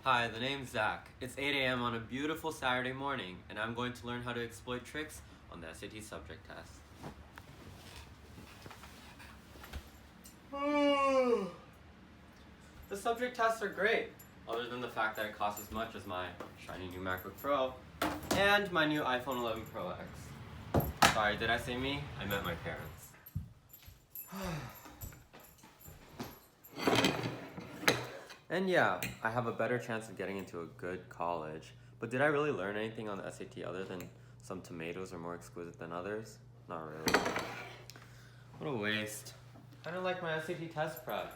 Hi, the name's Zach. It's 8 a.m. on a beautiful Saturday morning, and I'm going to learn how to exploit tricks on the SAT subject test. The subject tests are great, other than the fact that it costs as much as my shiny new MacBook Pro and my new iPhone 11 Pro X. Sorry, did I say me? I meant my parents. And yeah, I have a better chance of getting into a good college. But did I really learn anything on the SAT other than some tomatoes are more exquisite than others? Not really. What a waste. I didn't like my SAT test prep.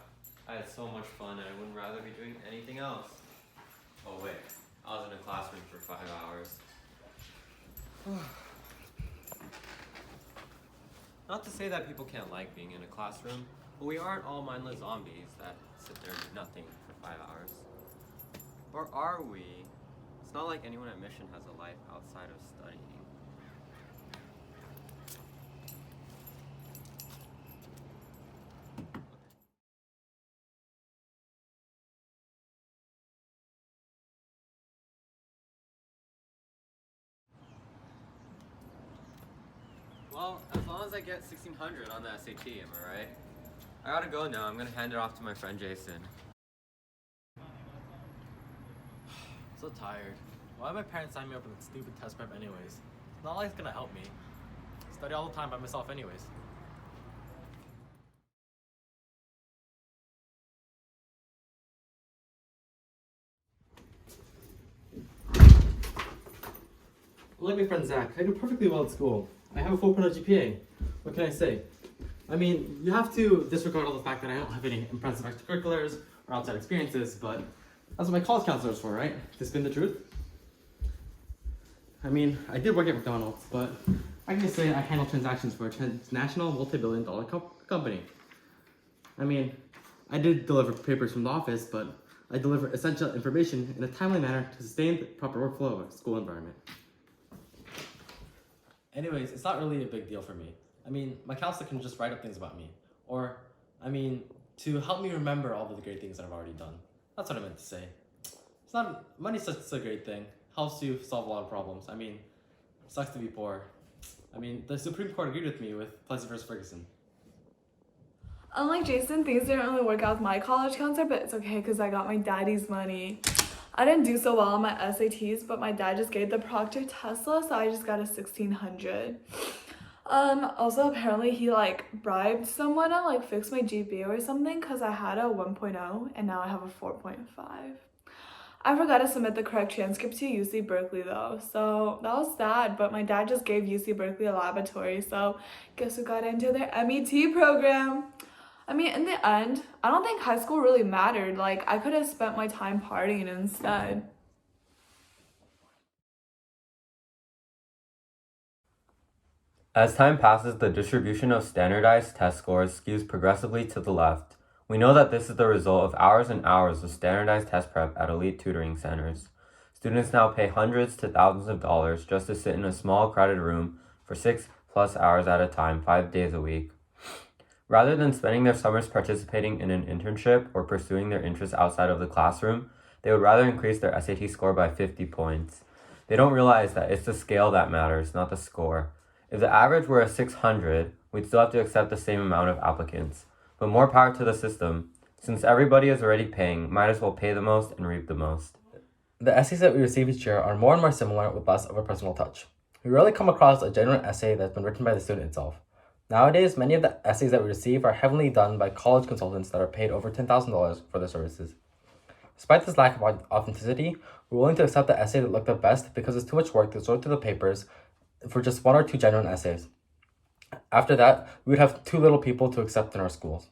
I had so much fun and I wouldn't rather be doing anything else. Oh wait, I was in a classroom for 5 hours. Not to say that people can't like being in a classroom, but we aren't all mindless zombies that sit there and do nothing for 5 hours. Or are we? It's not like anyone at Mission has a life outside of studying. Well, as long as I get 1600 on the SAT, am I right? I gotta go now. I'm gonna hand it off to my friend Jason. So tired. Why did my parents sign me up for that stupid test prep anyways? It's not like it's gonna help me. I study all the time by myself anyways. Like my friend Zach, I do perfectly well at school. I have a 4.0 GPA. What can I say? I mean, you have to disregard all the fact that I don't have any impressive extracurriculars or outside experiences, but that's what my college counselor is for, right? To spin the truth? I mean, I did work at McDonald's, but I can say I handle transactions for a transnational multi-billion-dollar company. I mean, I did deliver papers from the office, but I deliver essential information in a timely manner to sustain the proper workflow of a school environment. Anyways, it's not really a big deal for me. I mean, my counselor can just write up things about me. Or, to help me remember all of the great things that I've already done. That's what I meant to say. It's not, money's such a great thing. Helps you solve a lot of problems. I mean, sucks to be poor. I mean, the Supreme Court agreed with me with Plessy vs. Ferguson. Unlike Jason, things didn't really work out with my college counselor, but it's okay because I got my daddy's money. I didn't do so well on my SATs, but my dad just gave the proctor Tesla, so I just got a 1600. Also apparently he bribed someone to fix my GPA or something because I had a 1.0 and now I have a 4.5. I forgot to submit the correct transcript to UC Berkeley though, so that was sad, but my dad just gave UC Berkeley a laboratory, so guess who got into their MET program? I mean, in the end, I don't think high school really mattered. I could have spent my time partying instead. As time passes, the distribution of standardized test scores skews progressively to the left. We know that this is the result of hours and hours of standardized test prep at elite tutoring centers. Students now pay hundreds to thousands of dollars just to sit in a small crowded room for 6+ hours at a time, 5 days a week. Rather than spending their summers participating in an internship or pursuing their interests outside of the classroom, they would rather increase their SAT score by 50 points. They don't realize that it's the scale that matters, not the score. If the average were a 600, we'd still have to accept the same amount of applicants. But more power to the system. Since everybody is already paying, might as well pay the most and reap the most. The essays that we receive each year are more and more similar with less of a personal touch. We rarely come across a genuine essay that's been written by the student itself. Nowadays, many of the essays that we receive are heavily done by college consultants that are paid over $10,000 for their services. Despite this lack of authenticity, we're willing to accept the essay that looked the best because it's too much work to sort through the papers for just 1 or 2 genuine essays. After that, we would have too little people to accept in our schools.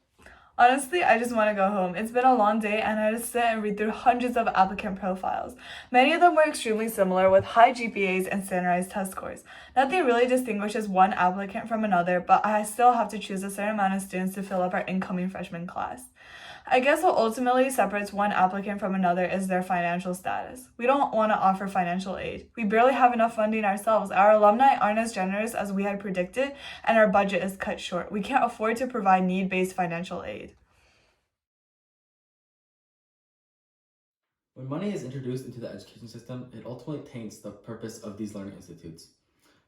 Honestly, I just want to go home. It's been a long day and I had to sit and read through hundreds of applicant profiles. Many of them were extremely similar with high GPAs and standardized test scores. Nothing really distinguishes one applicant from another, but I still have to choose a certain amount of students to fill up our incoming freshman class. I guess what ultimately separates one applicant from another is their financial status. We don't want to offer financial aid. We barely have enough funding ourselves. Our alumni aren't as generous as we had predicted, and our budget is cut short. We can't afford to provide need-based financial aid. When money is introduced into the education system, it ultimately taints the purpose of these learning institutes.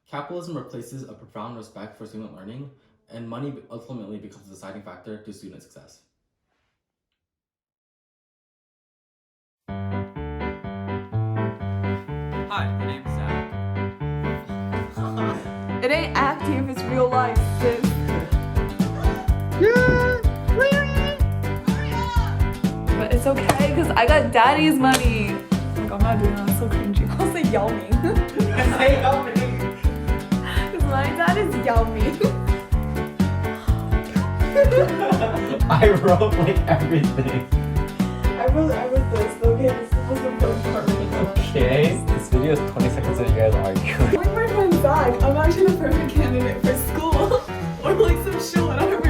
Capitalism replaces a profound respect for student learning, and money ultimately becomes the deciding factor to student success. Hi, my name's Zach. It ain't acting if it's real life, sis. But it's okay, because I got daddy's money. Like, I'm not doing that, it's so cringy. I'll say yell me. Say help me. Because my dad is yell me. I wrote like everything. I wrote this, okay? This was the first part. Okay. This video is 20 seconds of you guys arguing. Like my friend Zach, I'm actually the perfect candidate for school. Or like some shit, whatever.